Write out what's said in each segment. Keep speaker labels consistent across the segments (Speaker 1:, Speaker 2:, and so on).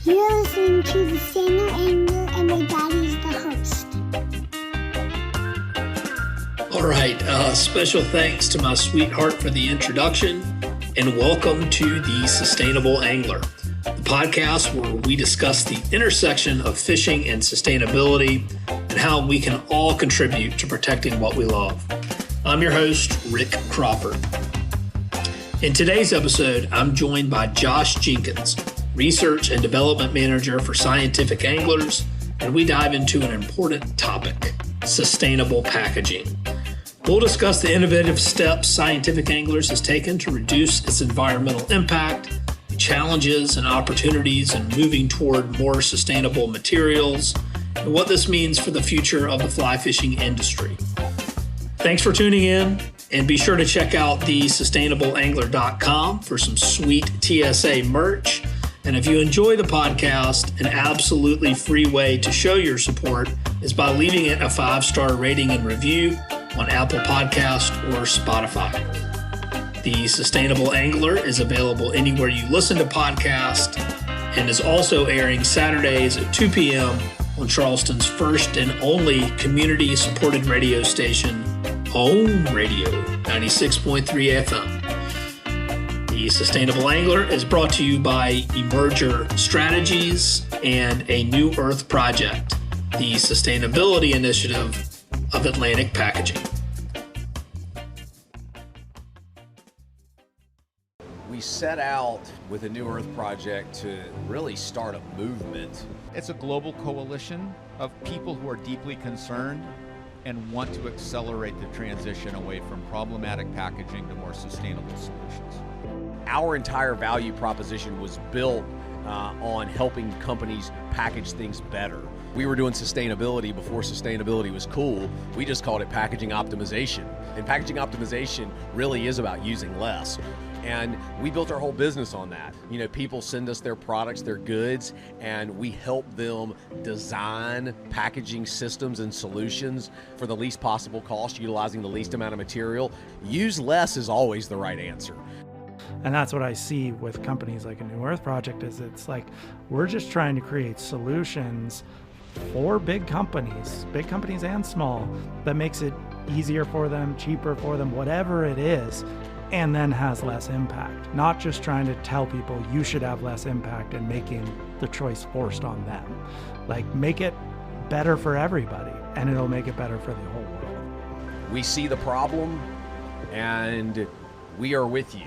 Speaker 1: You're listening to the Samuel Angler, and my daddy's the host.
Speaker 2: All right, special thanks to my sweetheart for the introduction, and welcome to the Sustainable Angler, the podcast where we discuss the intersection of fishing and sustainability and how we can all contribute to protecting what we love. I'm your host, Rick Crawford. In today's episode, I'm joined by Josh Jenkins, Research and Development Manager for Scientific Anglers, and we dive into an important topic, sustainable packaging. We'll discuss the innovative steps Scientific Anglers has taken to reduce its environmental impact, the challenges and opportunities in moving toward more sustainable materials, and what this means for the future of the fly fishing industry. Thanks for tuning in, and be sure to check out thesustainableangler.com for some sweet TSA merch. And if you enjoy the podcast, an absolutely free way to show your support is by leaving it a 5-star rating and review on Apple Podcast or Spotify. The Sustainable Angler is available anywhere you listen to podcasts and is also airing Saturdays at 2 p.m. on Charleston's first and only community-supported radio station, Home Radio 96.3 FM. The Sustainable Angler is brought to you by Emerger Strategies and A New Earth Project, the sustainability initiative of Atlantic Packaging.
Speaker 3: We set out with a New Earth Project to really start a movement.
Speaker 4: It's a global coalition of people who are deeply concerned and want to accelerate the transition away from problematic packaging to more sustainable solutions.
Speaker 3: Our entire value proposition was built on helping companies package things better. We were doing sustainability before sustainability was cool. We just called it packaging optimization. And packaging optimization really is about using less. And we built our whole business on that. You know, people send us their products, their goods, and we help them design packaging systems and solutions for the least possible cost, utilizing the least amount of material. Use less is always the right answer.
Speaker 5: And that's what I see with companies like a New Earth Project is it's like, we're just trying to create solutions for big companies and small, that makes it easier for them, cheaper for them, whatever it is, and then has less impact. Not just trying to tell people you should have less impact and making the choice forced on them. Like, make it better for everybody, and it'll make it better for the whole world.
Speaker 3: We see the problem, and we are with you.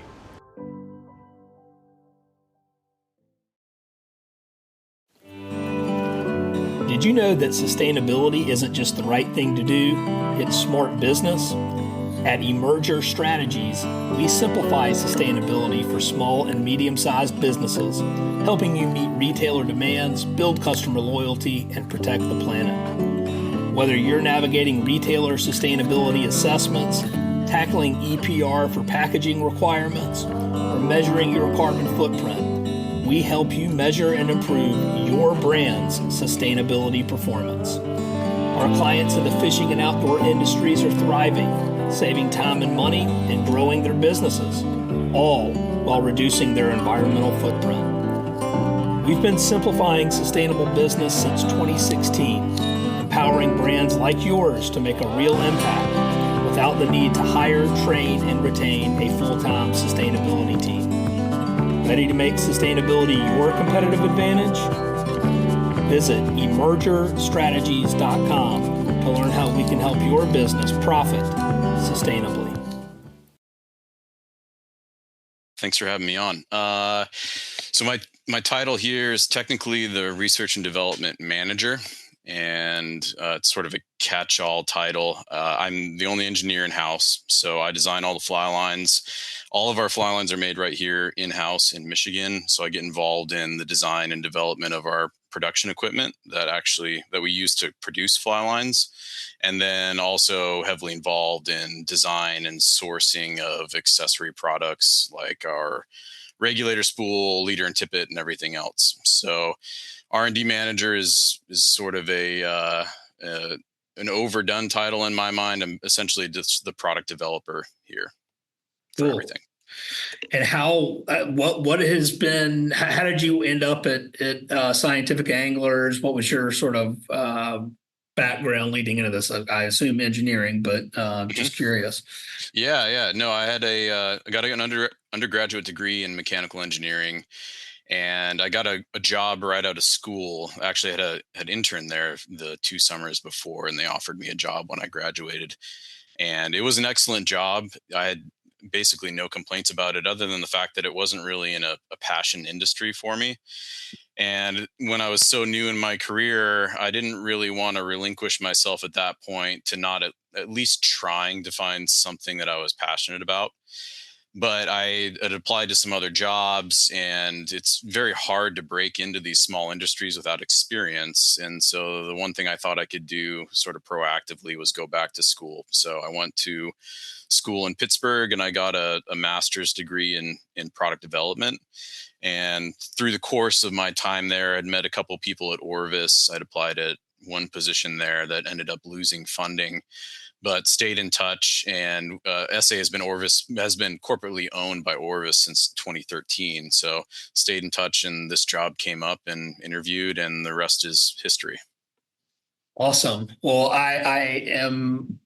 Speaker 2: Did you know that sustainability isn't just the right thing to do, it's smart business? At Emerger Strategies, we simplify sustainability for small and medium-sized businesses, helping you meet retailer demands, build customer loyalty, and protect the planet. Whether you're navigating retailer sustainability assessments, tackling EPR for packaging requirements, or measuring your carbon footprint, we help you measure and improve your brand's sustainability performance. Our clients in the fishing and outdoor industries are thriving, saving time and money, and growing their businesses, all while reducing their environmental footprint. We've been simplifying sustainable business since 2016, empowering brands like yours to make a real impact without the need to hire, train, and retain a full-time sustainability team. Ready to make sustainability your competitive advantage? Visit emergerstrategies.com to learn how we can help your business profit sustainably.
Speaker 6: Thanks for having me on. So my title here is technically the Research and Development Manager, and it's sort of a catch-all title. I'm the only engineer in-house, so I design all the fly lines. All of our fly lines are made right here in-house in Michigan, so I get involved in the design and development of our production equipment that we use to produce fly lines, and then also heavily involved in design and sourcing of accessory products like our regulator spool, leader and tippet, and everything else. So R&D manager is sort of an overdone title in my mind. I'm essentially just the product developer here for everything.
Speaker 2: And how what has been? How did you end up at Scientific Anglers? What was your sort of background leading into this? I assume engineering, but
Speaker 6: Mhm.
Speaker 2: just curious.
Speaker 6: Yeah. No, I got an undergraduate degree in mechanical engineering, and I got a job right out of school. Actually, had interned there the 2 summers before, and they offered me a job when I graduated, and it was an excellent job. I had basically no complaints about it, other than the fact that it wasn't really in a passion industry for me. And when I was so new in my career, I didn't really want to relinquish myself at that point to not at least trying to find something that I was passionate about. But I had applied to some other jobs, and it's very hard to break into these small industries without experience. And so the one thing I thought I could do sort of proactively was go back to school. So I went to school in Pittsburgh, and I got a master's degree in product development. And through the course of my time there, I'd met a couple of people at Orvis. I'd applied at one position there that ended up losing funding, but stayed in touch. And SA has been corporately owned by Orvis since 2013. So stayed in touch, and this job came up and interviewed, and the rest is history.
Speaker 2: Awesome. Well, I am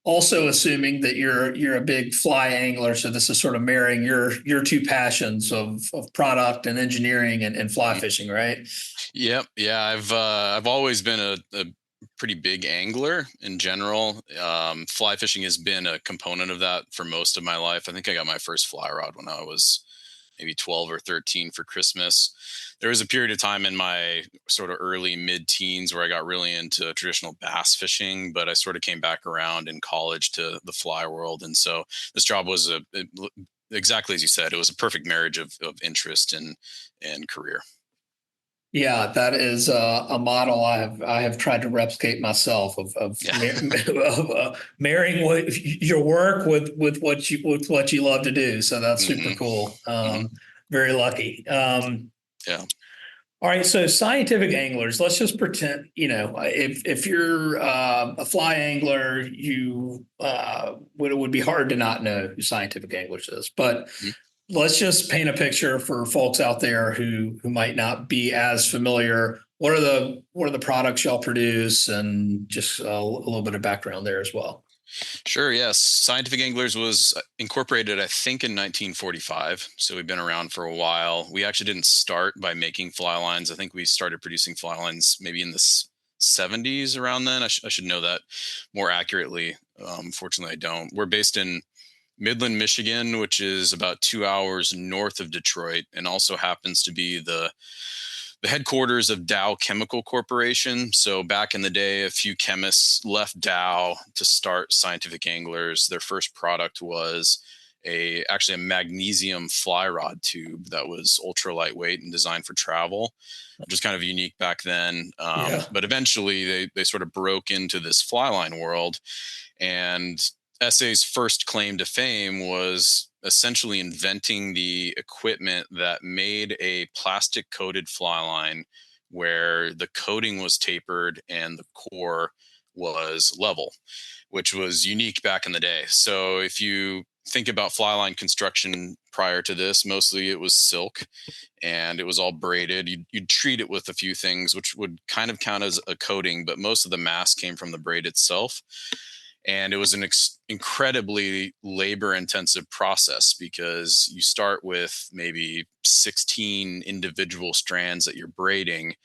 Speaker 2: also assuming that you're a big fly angler, so this is sort of marrying your two passions of product and engineering and fly fishing, right?
Speaker 6: Yep. Yeah. I've always been a pretty big angler in general. Fly fishing has been a component of that for most of my life. I think I got my first fly rod when I was maybe 12 or 13 for Christmas. There was a period of time in my sort of early mid teens where I got really into traditional bass fishing, but I sort of came back around in college to the fly world. And so this job was exactly as you said, it was a perfect marriage of interest and career.
Speaker 2: Yeah, that is a model I have tried to replicate myself of,
Speaker 6: Yeah.
Speaker 2: of marrying your work with what you love to do. So that's super
Speaker 6: Hmm.
Speaker 2: cool.
Speaker 6: Hmm.
Speaker 2: Very lucky.
Speaker 6: Yeah.
Speaker 2: All right, so scientific anglers. Let's just pretend, if you're a fly angler, you would be hard to not know who scientific anglers is. But let's just paint a picture for folks out there who might not be as familiar. What are the products y'all produce, and just a little bit of background there as well.
Speaker 6: Sure. Yes. Scientific Anglers was incorporated, I think, in 1945. So we've been around for a while. We actually didn't start by making fly lines. I think we started producing fly lines maybe in the 70s around then. I should know that more accurately. Fortunately, I don't. We're based in Midland, Michigan, which is about 2 hours north of Detroit, and also happens to be the headquarters of Dow Chemical Corporation. So back in the day, a few chemists left Dow to start Scientific Anglers. Their first product was actually a magnesium fly rod tube that was ultra lightweight and designed for travel, which was kind of unique back then.
Speaker 2: Yeah.
Speaker 6: But eventually, they sort of broke into this fly line world, and SA's first claim to fame was essentially inventing the equipment that made a plastic coated fly line where the coating was tapered and the core was level, which was unique back in the day. So if you think about fly line construction prior to this, mostly it was silk and it was all braided. You'd treat it with a few things, which would kind of count as a coating, but most of the mass came from the braid itself. And it was an incredibly labor intensive process because you start with maybe 16 individual strands that you're braiding.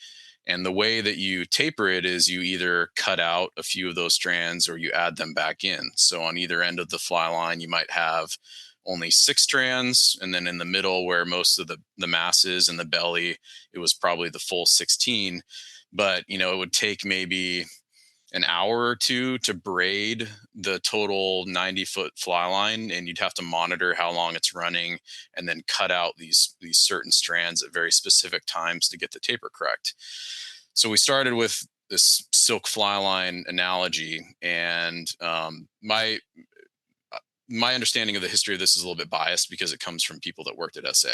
Speaker 6: And the way that you taper it is you either cut out a few of those strands or you add them back in. So on either end of the fly line, you might have only 6 strands. And then in the middle, where most of the mass is in the belly, it was probably the full 16. But, it would take maybe an hour or two to braid the total 90-foot fly line, and you'd have to monitor how long it's running and then cut out these certain strands at very specific times to get the taper correct. So we started with this silk fly line analogy, and my understanding of the history of this is a little bit biased because it comes from people that worked at SA.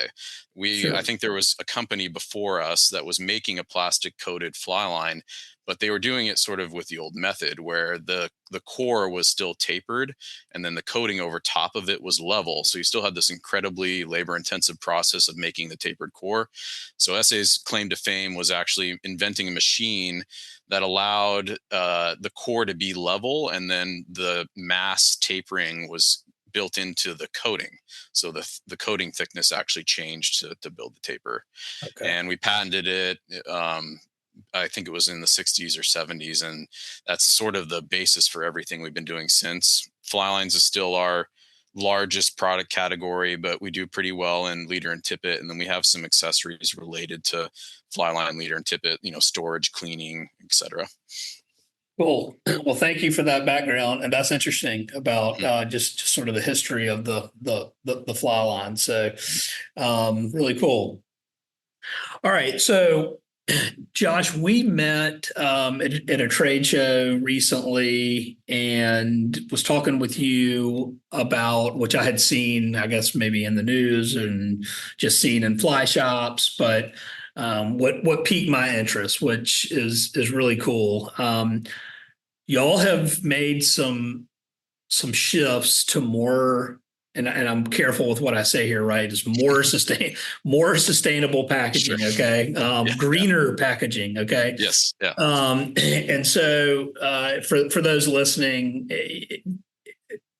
Speaker 6: I
Speaker 2: Sure.
Speaker 6: think there was a company before us that was making a plastic coated fly line, but they were doing it sort of with the old method where the core was still tapered and then the coating over top of it was level. So you still had this incredibly labor intensive process of making the tapered core. So SA's claim to fame was actually inventing a machine that allowed the core to be level, and then the mass tapering was built into the coating. So the coating thickness actually changed to build the taper.
Speaker 2: Okay.
Speaker 6: And we patented it. I think it was in the 60s or 70s, and that's sort of the basis for everything we've been doing since. Fly lines is still our largest product category, but we do pretty well in leader and tippet, and then we have some accessories related to fly line, leader, and tippet, storage, cleaning, etc.
Speaker 2: Cool. Well, thank you for that background, and that's interesting about just sort of the history of the fly line. So, really cool. All right, so Josh, we met at a trade show recently and was talking with you about, which I had seen, I guess maybe in the news and just seen in fly shops, but what piqued my interest, which is really cool. Y'all have made some shifts to more, and I'm careful with what I say here, right? Is more sustainable packaging,
Speaker 6: Sure.
Speaker 2: okay? Greener packaging, okay?
Speaker 6: Yes. Yeah.
Speaker 2: And so for those listening,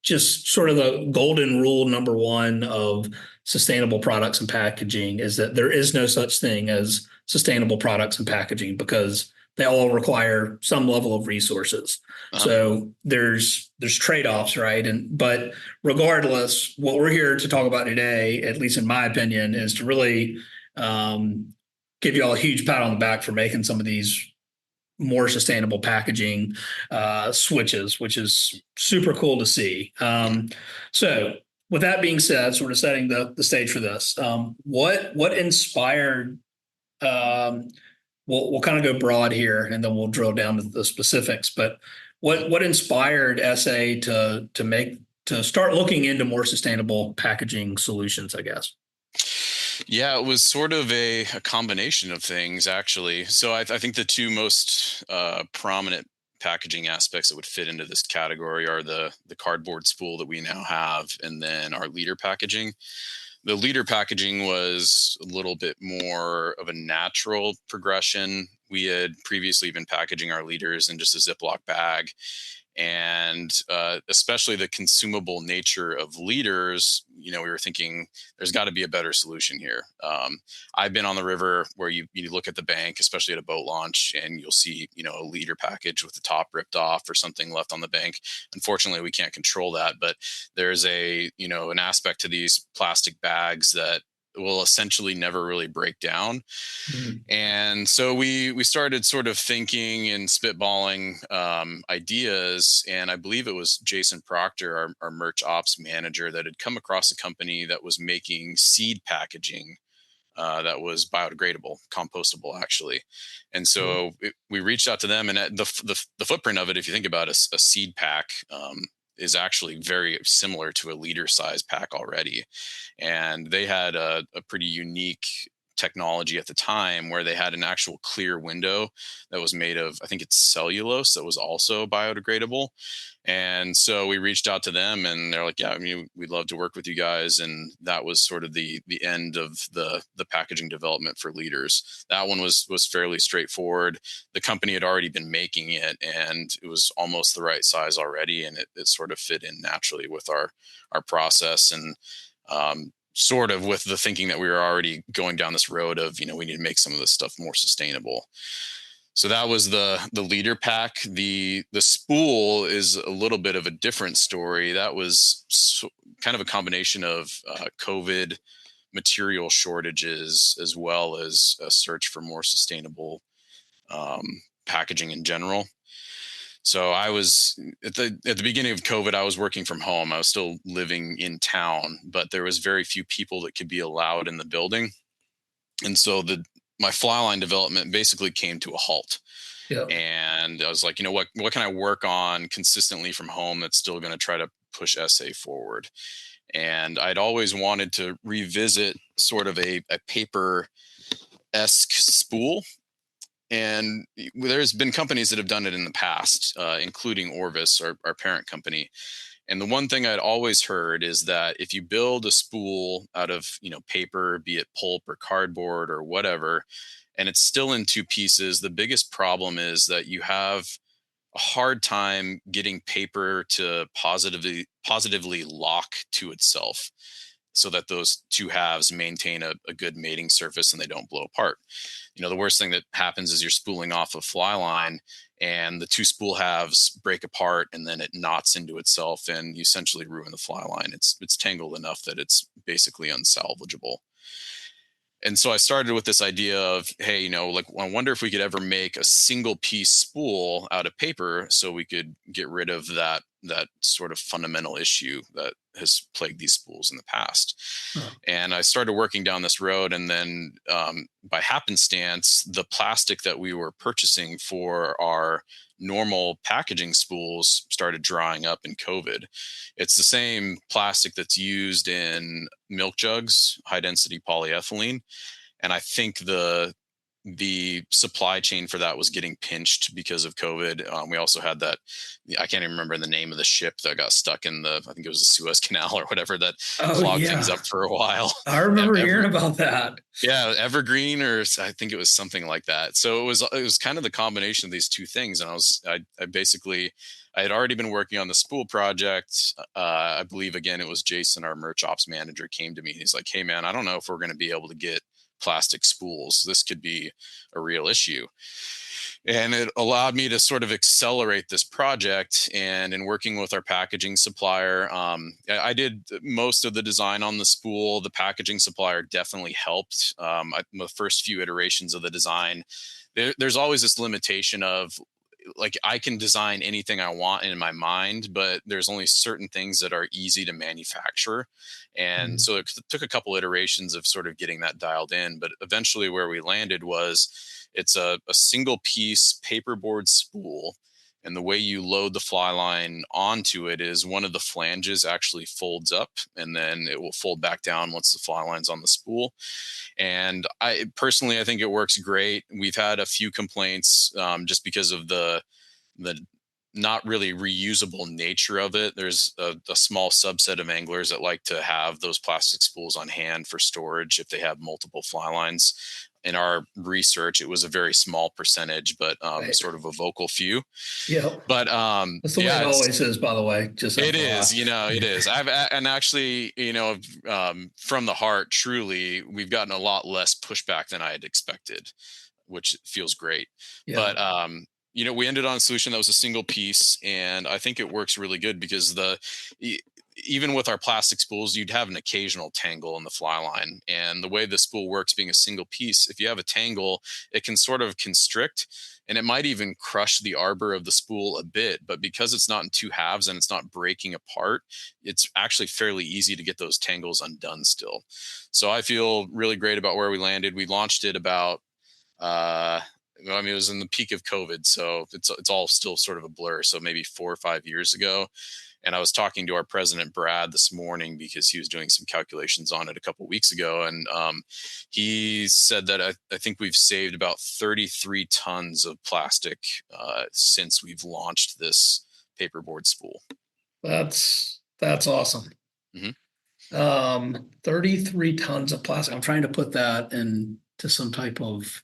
Speaker 2: just sort of the golden rule number one of sustainable products and packaging is that there is no such thing as sustainable products and packaging because they all require some level of resources. So there's trade-offs, right? But regardless, what we're here to talk about today, at least in my opinion, is to really give you all a huge pat on the back for making some of these more sustainable packaging switches, which is super cool to see. So with that being said, sort of setting the stage for this, what inspired we'll kind of go broad here and then we'll drill down to the specifics, but what inspired SA to start looking into more sustainable packaging solutions, I guess?
Speaker 6: Yeah, it was sort of a combination of things, actually. So I think the two most prominent packaging aspects that would fit into this category are the cardboard spool that we now have, and then our leader packaging. The leader packaging was a little bit more of a natural progression. We had previously been packaging our leaders in just a Ziploc bag. And especially the consumable nature of leaders, we were thinking there's got to be a better solution here. I've been on the river where you look at the bank, especially at a boat launch, and you'll see, a leader package with the top ripped off or something left on the bank. Unfortunately, we can't control that, but there's an aspect to these plastic bags that will essentially never really break down. Mm-hmm. And so we started sort of thinking and spitballing ideas. And I believe it was Jason Proctor, our merch ops manager, that had come across a company that was making seed packaging that was biodegradable, compostable, actually. And so we reached out to them, and the footprint of it, if you think about a seed pack, is actually very similar to a liter size pack already. And they had a pretty unique technology at the time where they had an actual clear window that was made of, I think it's cellulose, that was also biodegradable. And so we reached out to them and they're like, yeah, we'd love to work with you guys. And that was sort of the end of the packaging development for leaders. That one was fairly straightforward. The company had already been making it and it was almost the right size already. And it sort of fit in naturally with our process, and sort of with the thinking that we were already going down this road of, we need to make some of this stuff more sustainable. So that was the leader pack. The spool is a little bit of a different story. That was kind of a combination of COVID material shortages as well as a search for more sustainable packaging in general. So I was at the beginning of COVID, I was working from home. I was still living in town, but there was very few people that could be allowed in the building. And so my fly line development basically came to a halt. Yeah. And I was like, what can I work on consistently from home that's still going to try to push SA forward? And I'd always wanted to revisit sort of a paper-esque spool. and there's been companies that have done it in the past, including Orvis, our parent company. And the one thing I'd always heard is that if you build a spool out of, paper, be it pulp or cardboard or whatever, and it's still in two pieces, the biggest problem is that you have a hard time getting paper to positively lock to itself, so that those two halves maintain a good mating surface and they don't blow apart. The worst thing that happens is you're spooling off a fly line and the two spool halves break apart and then it knots into itself and you essentially ruin the fly line. It's tangled enough that it's basically unsalvageable. And so I started with this idea of, hey, like, I wonder if we could ever make a single piece spool out of paper so we could get rid of that sort of fundamental issue that has plagued these spools in the past.
Speaker 2: Huh.
Speaker 6: And I started working down this road, and then by happenstance, the plastic that we were purchasing for our normal packaging spools started drying up in COVID. It's the same plastic that's used in milk jugs, high density polyethylene. And I think the supply chain for that was getting pinched because of COVID. We also had that, I can't even remember the name of the ship that got stuck in I think it was the Suez Canal or whatever, that clogged things up for a while.
Speaker 2: I remember hearing about that.
Speaker 6: Yeah, Evergreen, or I think it was something like that. So it was kind of the combination of these two things. And I had already been working on the spool project. I believe, again, it was Jason, our merch ops manager, came to me and he's like, hey man, I don't know if we're going to be able to get plastic spools. This could be a real issue. And it allowed me to sort of accelerate this project. And in working with our packaging supplier, I did most of the design on the spool. The packaging supplier definitely helped. The first few iterations of the design, there's always this limitation of, like, I can design anything I want in my mind, but there's only certain things that are easy to manufacture. And so it took a couple iterations of sort of getting that dialed in. But eventually where we landed was it's a single piece paperboard spool. And the way you load the fly line onto it is one of the flanges actually folds up and then it will fold back down once the fly line's on the spool. And I think it works great. We've had a few complaints just because of the not really reusable nature of it. There's a small subset of anglers that like to have those plastic spools on hand for storage if they have multiple fly lines. In our research, it was a very small percentage, but
Speaker 2: Right.
Speaker 6: sort of a vocal few.
Speaker 2: Yeah.
Speaker 6: But
Speaker 2: That's the way it always is, by the way. Just
Speaker 6: it
Speaker 2: FYI.
Speaker 6: is, it is. And actually, from the heart, truly, we've gotten a lot less pushback than I had expected, which feels great.
Speaker 2: Yeah.
Speaker 6: But we ended on a solution that was a single piece, and I think it works really good because even with our plastic spools, you'd have an occasional tangle in the fly line. And the way the spool works, being a single piece, if you have a tangle, it can sort of constrict and it might even crush the arbor of the spool a bit. But because it's not in two halves and it's not breaking apart, it's actually fairly easy to get those tangles undone still. So I feel really great about where we landed. We launched it about, it was in the peak of COVID, so it's all still sort of a blur. So maybe 4 or 5 years ago. And I was talking to our president, Brad, this morning because he was doing some calculations on it a couple of weeks ago. And he said that I think we've saved about 33 tons of plastic since we've launched this paperboard spool.
Speaker 2: That's awesome.
Speaker 6: Mm-hmm.
Speaker 2: 33 tons of plastic. I'm trying to put that into some type of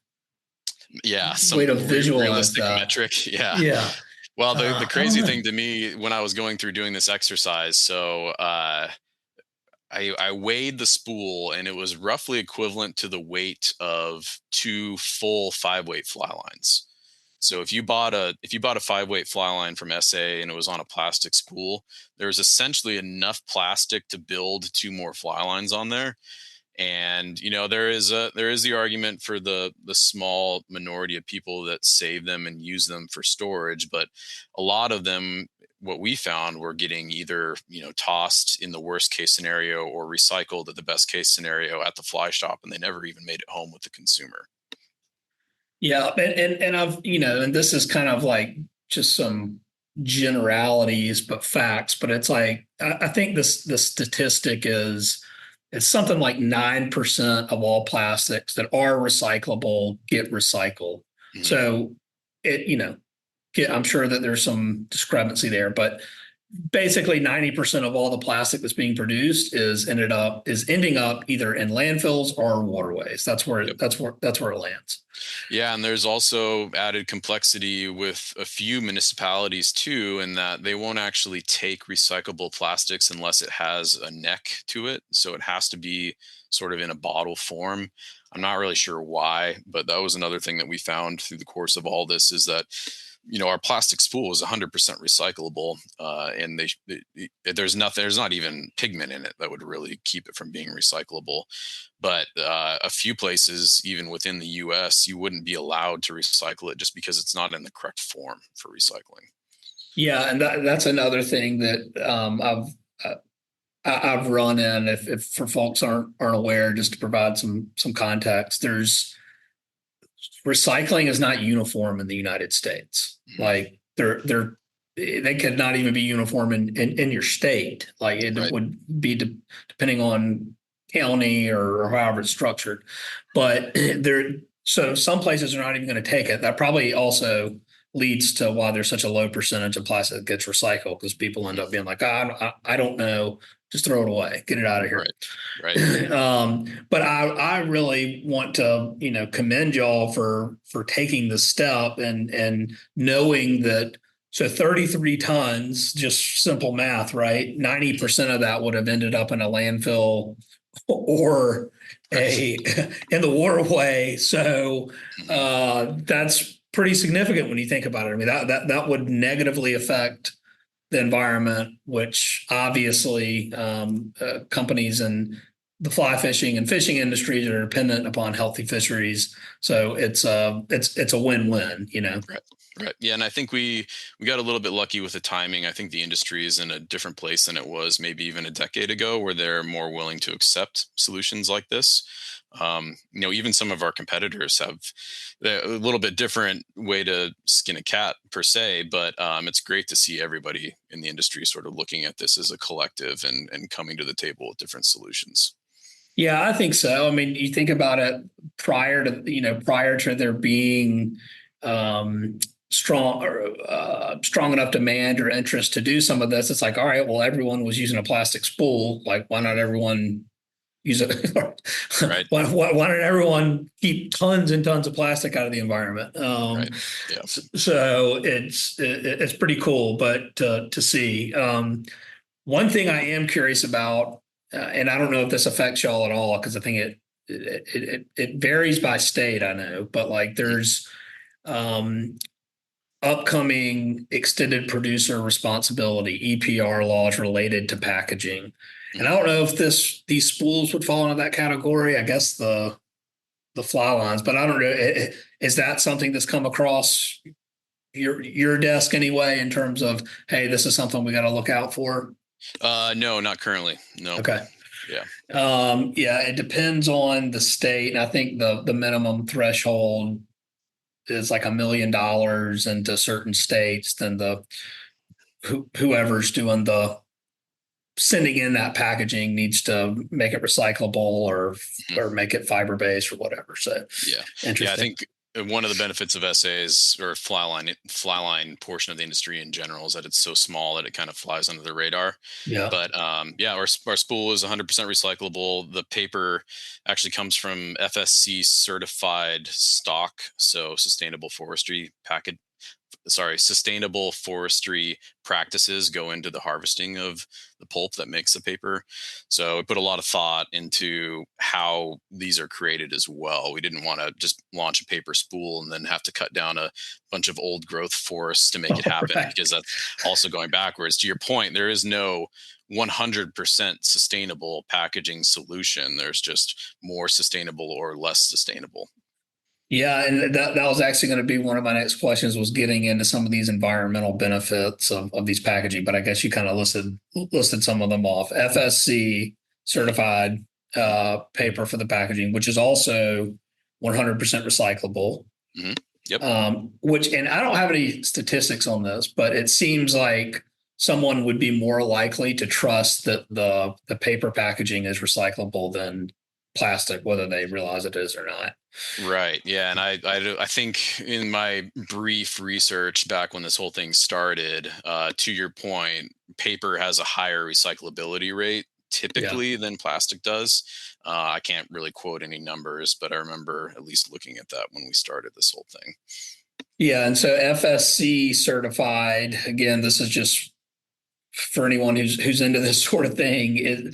Speaker 6: some
Speaker 2: way to visualize
Speaker 6: realistic
Speaker 2: that.
Speaker 6: metric. Yeah.
Speaker 2: Yeah.
Speaker 6: Well, the crazy thing to me when I was going through doing this exercise, so I weighed the spool and it was roughly equivalent to the weight of 2 full 5-weight fly lines. So if you bought a 5-weight fly line from SA and it was on a plastic spool, there's essentially enough plastic to build 2 more fly lines on there. And there is the argument for the small minority of people that save them and use them for storage, but a lot of them, what we found, were getting either tossed in the worst case scenario or recycled at the best case scenario at the fly shop, and they never even made it home with the consumer.
Speaker 2: Yeah, and I've and this is kind of like just some generalities but facts, but it's like I think the statistic is. It's something like 9% of all plastics that are recyclable get recycled. So I'm sure that there's some discrepancy there, but basically 90% of all the plastic that's being produced is ending up either in landfills or waterways. That's where
Speaker 6: Yep.
Speaker 2: that's where it lands.
Speaker 6: Yeah, and there's also added complexity with a few municipalities too, in that they won't actually take recyclable plastics unless it has a neck to it. So it has to be sort of in a bottle form. I'm not really sure why, but that was another thing that we found through the course of all this, is that our plastic spool is 100% recyclable, and there's not even pigment in it that would really keep it from being recyclable. But a few places, even within the U.S., you wouldn't be allowed to recycle it just because it's not in the correct form for recycling.
Speaker 2: Yeah, and that's another thing that I've run in. If for folks aren't aware, just to provide some context, recycling is not uniform in the United States. Like they could not even be uniform in your state. Like it would be depending on county or however it's structured. But so some places are not even going to take it. That probably also leads to why there's such a low percentage of plastic that gets recycled, because people end up being like, I don't know, just throw it away, get it out of here.
Speaker 6: Right.
Speaker 2: But I really want to, commend y'all for taking the step and knowing that. So 33 tons, just simple math, right? 90% of that would have ended up in a landfill or in the waterway. So that's pretty significant when you think about it. I mean, that would negatively affect the environment, which obviously companies in the fly fishing and fishing industries are dependent upon healthy fisheries. So it's a win-win,
Speaker 6: Right. Yeah. And I think we got a little bit lucky with the timing. I think the industry is in a different place than it was maybe even a decade ago, where they're more willing to accept solutions like this. Even some of our competitors have a little bit different way to skin a cat per se, but it's great to see everybody in the industry sort of looking at this as a collective and coming to the table with different solutions.
Speaker 2: Yeah, I think so. I mean, you think about it prior to there being strong enough demand or interest to do some of this. It's like, all right, well, everyone was using a plastic spool. Like, why not everyone use it?
Speaker 6: Right.
Speaker 2: why not everyone keep tons and tons of plastic out of the environment?
Speaker 6: Right. Yeah.
Speaker 2: So it's pretty cool, but to see. One thing I am curious about, and I don't know if this affects y'all at all, because I think it varies by state, I know, but like there's upcoming extended producer responsibility, EPR laws related to packaging. And I don't know if these spools would fall into that category. I guess the fly lines, but I don't know. Is that something that's come across your desk anyway, in terms of, hey, this is something we got to look out for?
Speaker 6: No, not currently. No.
Speaker 2: Okay.
Speaker 6: Yeah.
Speaker 2: It depends on the state. And I think the minimum threshold is like $1 million into certain states. Then whoever's doing the sending in that packaging needs to make it recyclable or make it fiber based or whatever. So interesting.
Speaker 6: I think one of the benefits of SAs or fly line portion of the industry in general is that it's so small that it kind of flies under the radar.
Speaker 2: Yeah.
Speaker 6: But our spool is 100% recyclable. The paper actually comes from FSC certified stock, so sustainable forestry practices go into the harvesting of the pulp that makes the paper. So we put a lot of thought into how these are created as well. We didn't want to just launch a paper spool and then have to cut down a bunch of old growth forests to make it happen, because that's also going backwards. To your point, there is no 100% sustainable packaging solution. There's just more sustainable or less sustainable.
Speaker 2: Yeah, and that was actually going to be one of my next questions, was getting into some of these environmental benefits of these packaging. But I guess you kind of listed some of them off. FSC certified paper for the packaging, which is also 100% recyclable.
Speaker 6: Mm-hmm. Yep.
Speaker 2: And I don't have any statistics on this, but it seems like someone would be more likely to trust that the paper packaging is recyclable than plastic, whether they realize it is or not.
Speaker 6: Right. Yeah. And I think in my brief research back when this whole thing started, to your point, paper has a higher recyclability rate
Speaker 2: Yeah.
Speaker 6: typically than plastic does. I can't really quote any numbers, but I remember at least looking at that when we started this whole thing.
Speaker 2: Yeah. And so FSC certified, again, this is just for anyone who's into this sort of thing.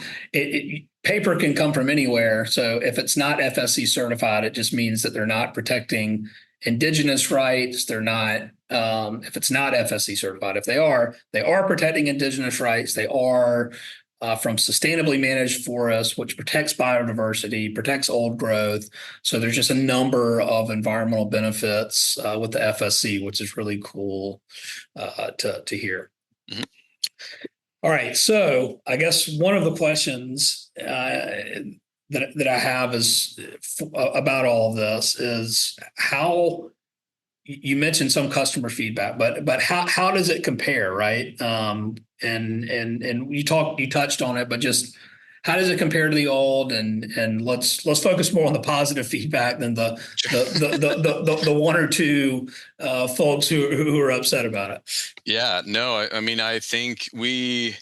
Speaker 2: Paper can come from anywhere. So if it's not FSC certified, it just means that they're not protecting indigenous rights. They're not, if it's not FSC certified, if they are protecting indigenous rights. They are from sustainably managed forests, which protects biodiversity, protects old growth. So there's just a number of environmental benefits with the FSC, which is really cool to hear.
Speaker 6: Mm-hmm.
Speaker 2: All right, so I guess one of the questions that I have is about all of this is how you mentioned some customer feedback, but how does it compare, right? And you touched on it, but just how does it compare to the old? And let's focus more on the positive feedback than the one or two folks who are upset about it.
Speaker 6: Yeah, no, I mean, I think the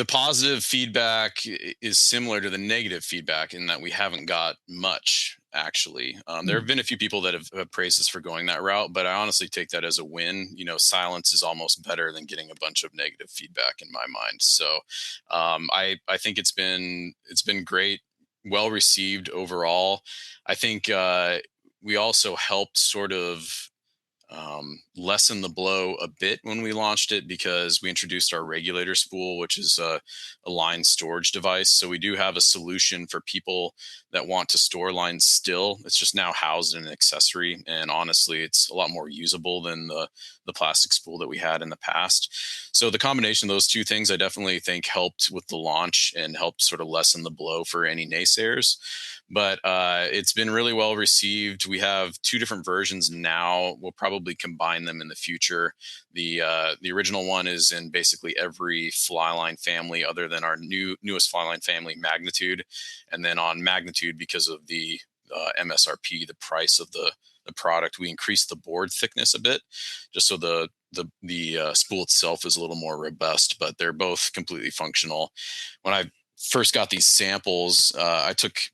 Speaker 6: positive feedback is similar to the negative feedback in that we haven't got much, actually. There have been a few people that have praised us for going that route, but I honestly take that as a win. Silence is almost better than getting a bunch of negative feedback in my mind. So I think it's been great, well received overall. I think we also helped sort of lessen the blow a bit when we launched it because we introduced our regulator spool, which is a line storage device. So we do have a solution for people that want to store lines still. It's just now housed in an accessory. And honestly, it's a lot more usable than the plastic spool that we had in the past. So the combination of those two things, I definitely think helped with the launch and helped sort of lessen the blow for any naysayers. But it's been really well received. We have two different versions now. We'll probably combine them in the future. The original one is in basically every fly line family other than our newest fly line family, Magnitude. And then on Magnitude, because of the MSRP, the price of the product, we increased the board thickness a bit, just so the spool itself is a little more robust. But they're both completely functional. When I first got these samples,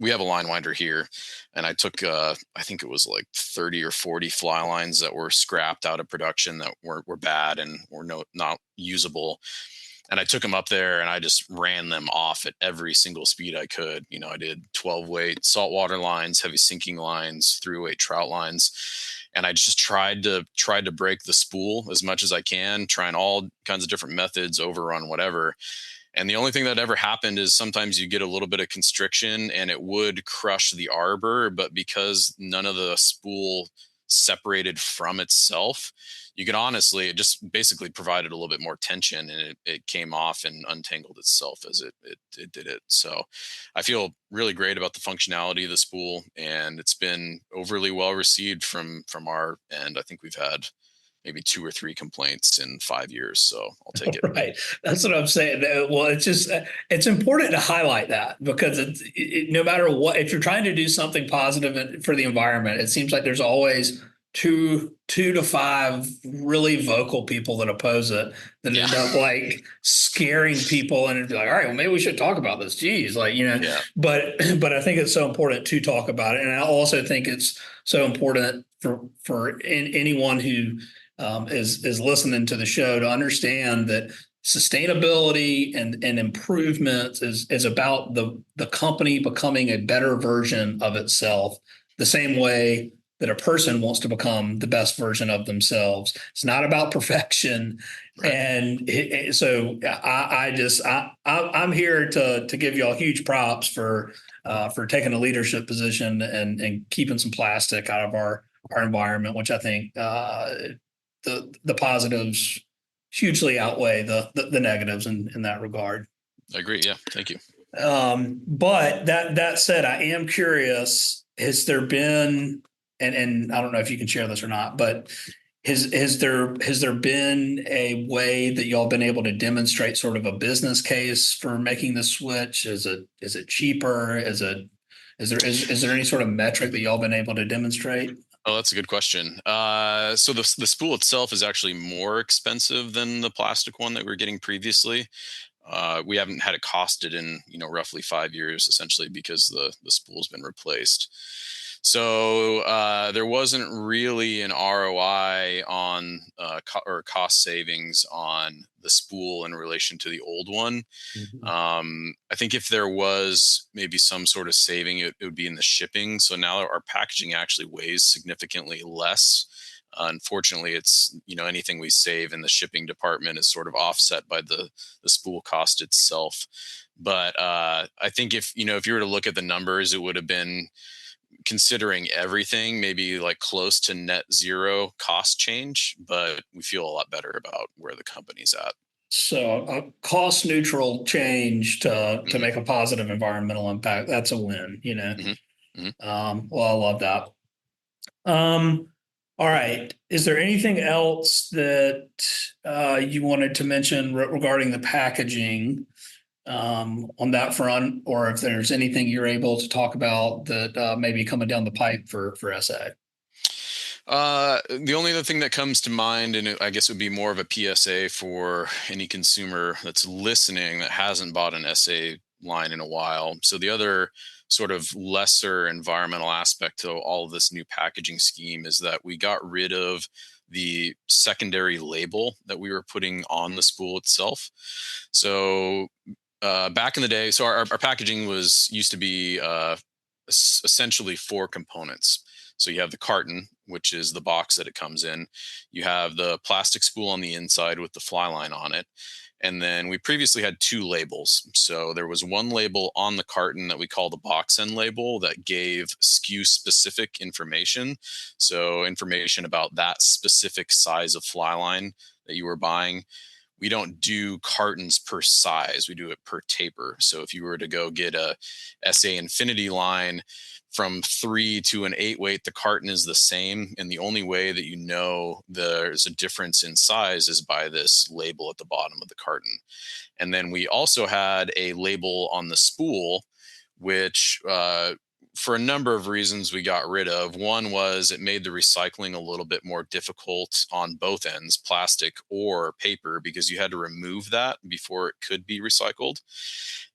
Speaker 6: we have a line winder here, and I took I think it was like 30 or 40 fly lines that were scrapped out of production that were bad and were not usable. And I took them up there and I just ran them off at every single speed I could. I did 12 weight saltwater lines, heavy sinking lines, 3-weight trout lines. And I just tried to break the spool as much as I can, trying all kinds of different methods, overrun, whatever. And the only thing that ever happened is sometimes you get a little bit of constriction and it would crush the arbor, but because none of the spool separated from itself, you could honestly, it just basically provided a little bit more tension, and it came off and untangled itself as it did it. So I feel really great about the functionality of the spool, and it's been overly well received from our end. I think we've had maybe 2 or 3 complaints in 5 years. So I'll take it.
Speaker 2: Right. That's what I'm saying. Well, it's important to highlight that because no matter what, if you're trying to do something positive for the environment, it seems like there's always two to 5 really vocal people that oppose it that end up like scaring people, and it'd be like, all right, well, maybe we should talk about this. Geez, but I think it's so important to talk about it. And I also think it's so important for anyone who is listening to the show to understand that sustainability and improvement is about the company becoming a better version of itself, the same way that a person wants to become the best version of themselves. It's not about perfection. Right. And so I'm here to give y'all huge props for taking a leadership position and keeping some plastic out of our environment, which I think the positives hugely outweigh the negatives in that regard.
Speaker 6: I agree. Yeah. Thank you.
Speaker 2: But that said, I am curious, has there been, and I don't know if you can share this or not, but has there been a way that y'all been able to demonstrate sort of a business case for making the switch? Is it cheaper? Is it Is there any sort of metric that y'all been able to demonstrate?
Speaker 6: Oh, that's a good question. So the spool itself is actually more expensive than the plastic one that we were getting previously. We haven't had it costed in roughly 5 years, essentially, because the spool's been replaced. So there wasn't really an ROI on or cost savings on the spool in relation to the old one. I think if there was maybe some sort of saving, it would be in the shipping. So now our packaging actually weighs significantly less. Unfortunately, it's anything we save in the shipping department is sort of offset by the spool cost itself. But I think if you were to look at the numbers, it would have been, considering everything, maybe like close to net zero cost change. But we feel a lot better about where the company's at.
Speaker 2: So a cost neutral change to make a positive environmental impact. That's a win, Well, I love that. All right. Is there anything else that you wanted to mention regarding the packaging on that front, or if there's anything you're able to talk about that may be coming down the pipe for SA?
Speaker 6: The only other thing that comes to mind, and I guess it would be more of a PSA for any consumer that's listening that hasn't bought an SA line in a while. So the other sort of lesser environmental aspect to all of this new packaging scheme is that we got rid of the secondary label that we were putting on the spool itself. So back in the day, so our packaging used to be essentially four components. So you have the carton, which is the box that it comes in. You have the plastic spool on the inside with the fly line on it. And then we previously had two labels. So there was one label on the carton that we call the box end label that gave SKU specific information. So information about that specific size of fly line that you were buying. We don't do cartons per size. We do it per taper. So if you were to go get a SA Infinity line from 3 to an 8 weight, the carton is the same. And the only way that there's a difference in size is by this label at the bottom of the carton. And then we also had a label on the spool, which for a number of reasons we got rid of. One was it made the recycling a little bit more difficult on both ends, plastic or paper, because you had to remove that before it could be recycled.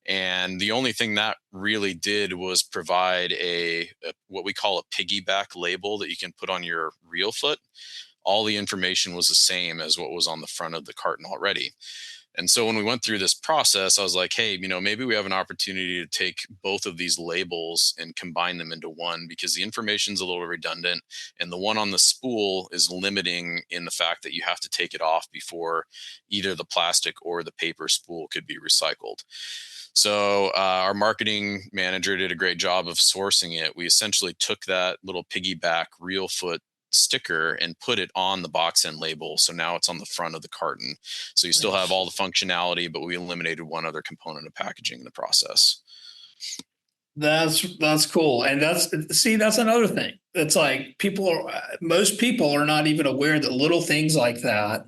Speaker 6: And the only thing that really did was provide what we call a piggyback label that you can put on your reel foot. All the information was the same as what was on the front of the carton already. And so when we went through this process, I was like, hey, maybe we have an opportunity to take both of these labels and combine them into one, because the information's a little redundant. And the one on the spool is limiting in the fact that you have to take it off before either the plastic or the paper spool could be recycled. So our marketing manager did a great job of sourcing it. We essentially took that little piggyback reel foot sticker and put it on the box end label. So now it's on the front of the carton. So you still have all the functionality, but we eliminated one other component of packaging in the process.
Speaker 2: That's cool. And that's another thing. It's like most people are not even aware that little things like that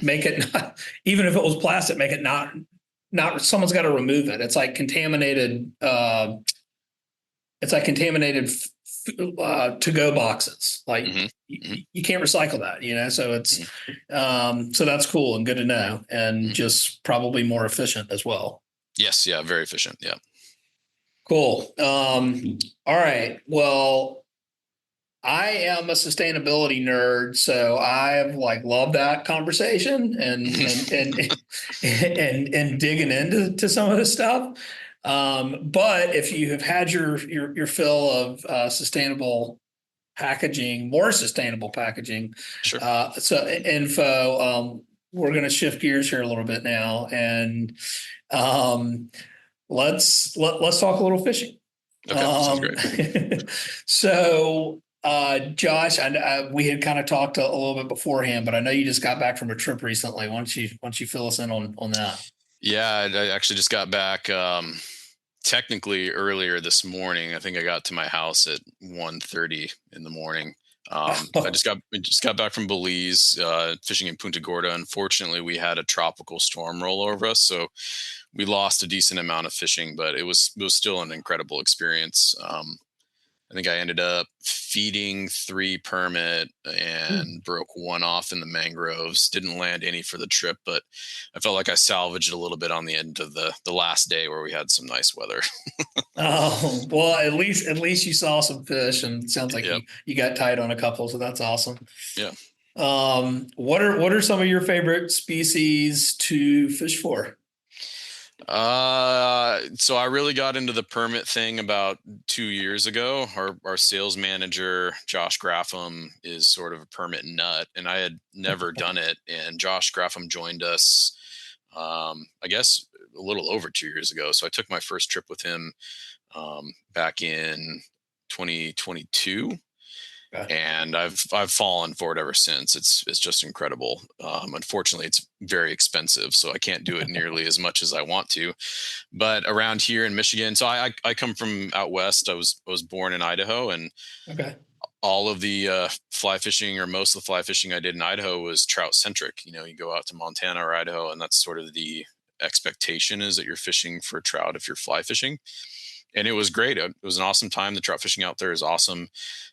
Speaker 2: make it not, even if it was plastic, make it not, someone's got to remove it. It's like contaminated, to-go boxes. Like you can't recycle that, so it's, so that's cool and good to know, and just probably more efficient as well.
Speaker 6: Yes. Yeah. Very efficient. Yeah.
Speaker 2: Cool. All right. Well, I am a sustainability nerd, so I've loved that conversation and digging into some of this stuff. But if you have had your fill of sustainable packaging, more sustainable packaging,
Speaker 6: sure.
Speaker 2: So info, we're going to shift gears here a little bit now, and let's talk a little fishing.
Speaker 6: Okay, sounds great.
Speaker 2: So, Josh, we had kind of talked a little bit beforehand, but I know you just got back from a trip recently. Why don't you fill us in on that?
Speaker 6: Yeah, I actually just got back. Technically earlier this morning. I think I got to my house at 1:30 in the morning. I just got back from Belize, fishing in Punta Gorda. Unfortunately, we had a tropical storm roll over us, so we lost a decent amount of fishing, but it was still an incredible experience. I think I ended up feeding 3 permit and broke 1 off in the mangroves. Didn't land any for the trip, but I felt like I salvaged a little bit on the end of the last day where we had some nice weather.
Speaker 2: Oh, well, at least you saw some fish, and it sounds like
Speaker 6: Yep.
Speaker 2: you got tight on a couple, so that's awesome.
Speaker 6: Yeah.
Speaker 2: What are some of your favorite species to fish for?
Speaker 6: So I really got into the permit thing about 2 years ago. Our sales manager, Josh Graffam, is sort of a permit nut, and I had never done it. And Josh Graffam joined us, I guess, a little over 2 years ago. So I took my first trip with him back in 2022. And I've fallen for it ever since. It's just incredible. Unfortunately, it's very expensive, so I can't do it nearly as much as I want to. But around here in Michigan, so I come from out west. I was born in Idaho, and all of the fly fishing, or most of the fly fishing I did in Idaho, was trout centric. You go out to Montana or Idaho, and that's sort of the expectation, is that you're fishing for trout if you're fly fishing. And it was great. It was an awesome time. The trout fishing out there is awesome.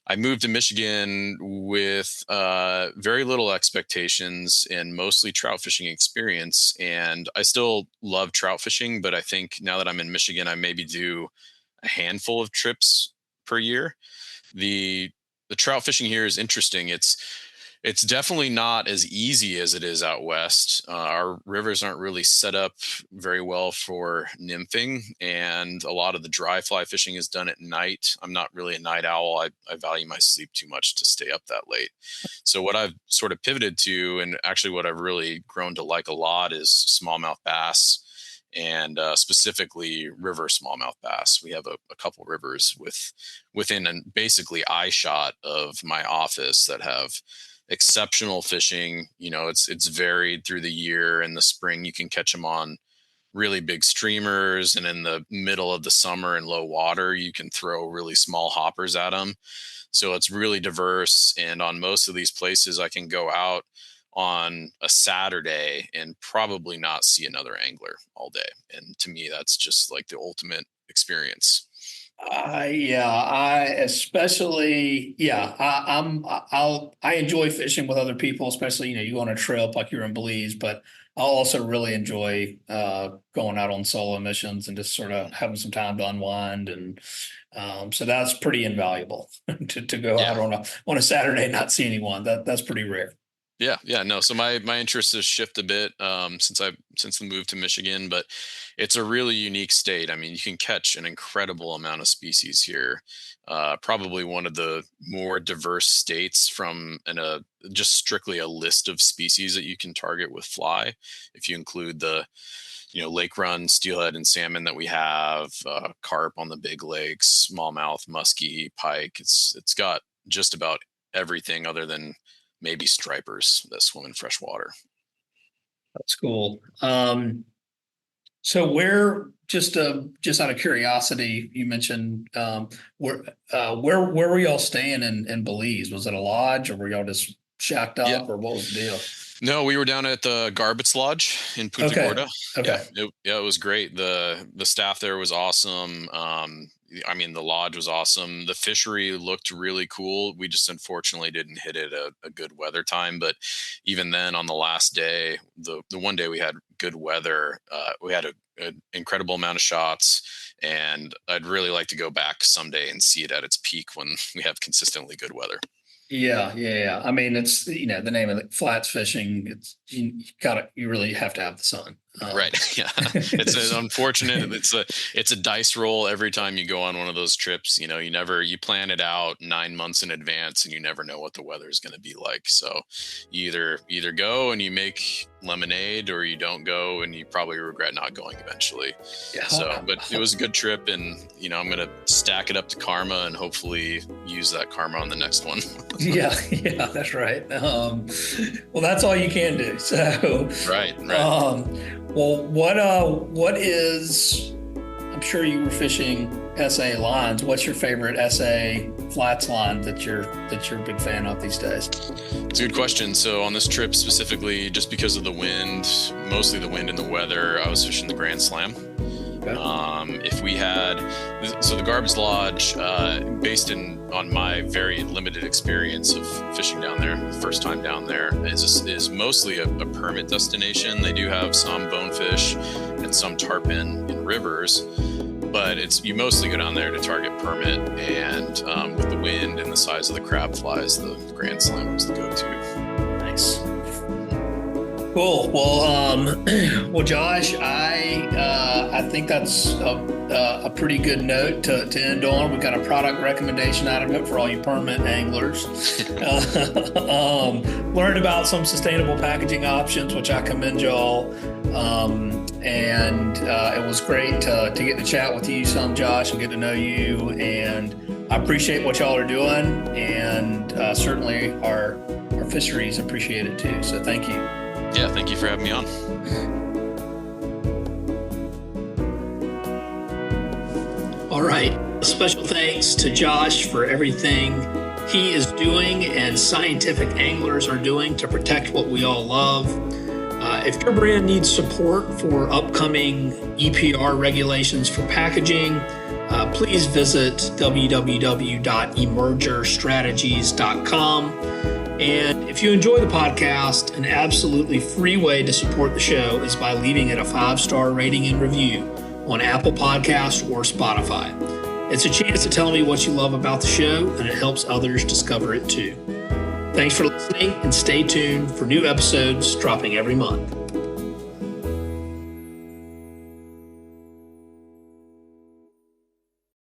Speaker 6: I moved to Michigan with very little expectations and mostly trout fishing experience. And I still love trout fishing, but I think now that I'm in Michigan, I maybe do a handful of trips per year. The trout fishing here is interesting. It's definitely not as easy as it is out west. Our rivers aren't really set up very well for nymphing, and a lot of the dry fly fishing is done at night. I'm not really a night owl. I value my sleep too much to stay up that late. So what I've sort of pivoted to, and actually what I've really grown to like a lot, is smallmouth bass, and specifically river smallmouth bass. We have a couple rivers within basically eye shot of my office that have exceptional fishing. It's varied through the year. In the spring, you can catch them on really big streamers, and in the middle of the summer in low water, you can throw really small hoppers at them. So it's really diverse. And on most of these places, I can go out on a Saturday and probably not see another angler all day. And to me, that's just like the ultimate experience.
Speaker 2: I enjoy fishing with other people, especially, you go on a trip like you're in Belize, but I'll also really enjoy going out on solo missions and just sort of having some time to unwind. And so that's pretty invaluable to go out on a Saturday and not see anyone. That's pretty rare.
Speaker 6: Yeah, no. So my interest has shifted a bit since the move to Michigan, but it's a really unique state. I mean, you can catch an incredible amount of species here. Probably one of the more diverse states from just strictly a list of species that you can target with fly. If you include the lake run steelhead and salmon that we have, carp on the big lakes, smallmouth, muskie, pike. It's got just about everything other than maybe stripers that swim in fresh water.
Speaker 2: That's cool. So where, just out of curiosity, you mentioned where were y'all staying in Belize? Was it a lodge, or were y'all just shacked up, or what was the deal?
Speaker 6: No, we were down at the Garbets Lodge in Punta Gorda.
Speaker 2: Okay.
Speaker 6: It was great. The staff there was awesome. I mean, the lodge was awesome. The fishery looked really cool. We just unfortunately didn't hit it a good weather time. But even then, on the last day, the one day we had good weather, we had an incredible amount of shots. And I'd really like to go back someday and see it at its peak when we have consistently good weather.
Speaker 2: Yeah. I mean, it's, the name of it, flats fishing. It's, you really have to have the sun.
Speaker 6: Right. Yeah. It's unfortunate. It's a dice roll every time you go on one of those trips. You plan it out 9 months in advance, and you never know what the weather is going to be like. So you either go and you make lemonade, or you don't go and you probably regret not going eventually. Yeah. So, but it was a good trip, and I'm going to stack it up to karma and hopefully use that karma on the next one.
Speaker 2: Yeah, that's right. Well, that's all you can do. So
Speaker 6: right.
Speaker 2: Well, what is? I'm sure you were fishing SA lines. What's your favorite SA flats line that you're a big fan of these days?
Speaker 6: It's a good question. So on this trip specifically, just because of the wind, mostly the wind and the weather, I was fishing the Grand Slam.
Speaker 2: Okay.
Speaker 6: So the Garbage Lodge, based on my very limited experience of fishing down there, first time down there, is mostly a permit destination. They do have some bonefish and some tarpon in rivers, but you mostly go down there to target permit. And with the wind and the size of the crab flies, the Grand Slam was the go-to.
Speaker 2: Nice. Cool. Well, Josh, I think that's a pretty good note to end on. We've got a product recommendation out of it for all you permit anglers. Learned about some sustainable packaging options, which I commend y'all. And it was great to get to chat with you some, Josh, and get to know you. And I appreciate what y'all are doing, and certainly our fisheries appreciate it too. So thank you.
Speaker 6: Yeah, thank you for having me on.
Speaker 2: All right. Special thanks to Josh for everything he is doing and scientific anglers are doing to protect what we all love. If your brand needs support for upcoming EPR regulations for packaging, please visit www.emergerstrategies.com. And if you enjoy the podcast, an absolutely free way to support the show is by leaving it a 5-star rating and review on Apple Podcasts or Spotify. It's a chance to tell me what you love about the show, and it helps others discover it too. Thanks for listening, and stay tuned for new episodes dropping every month.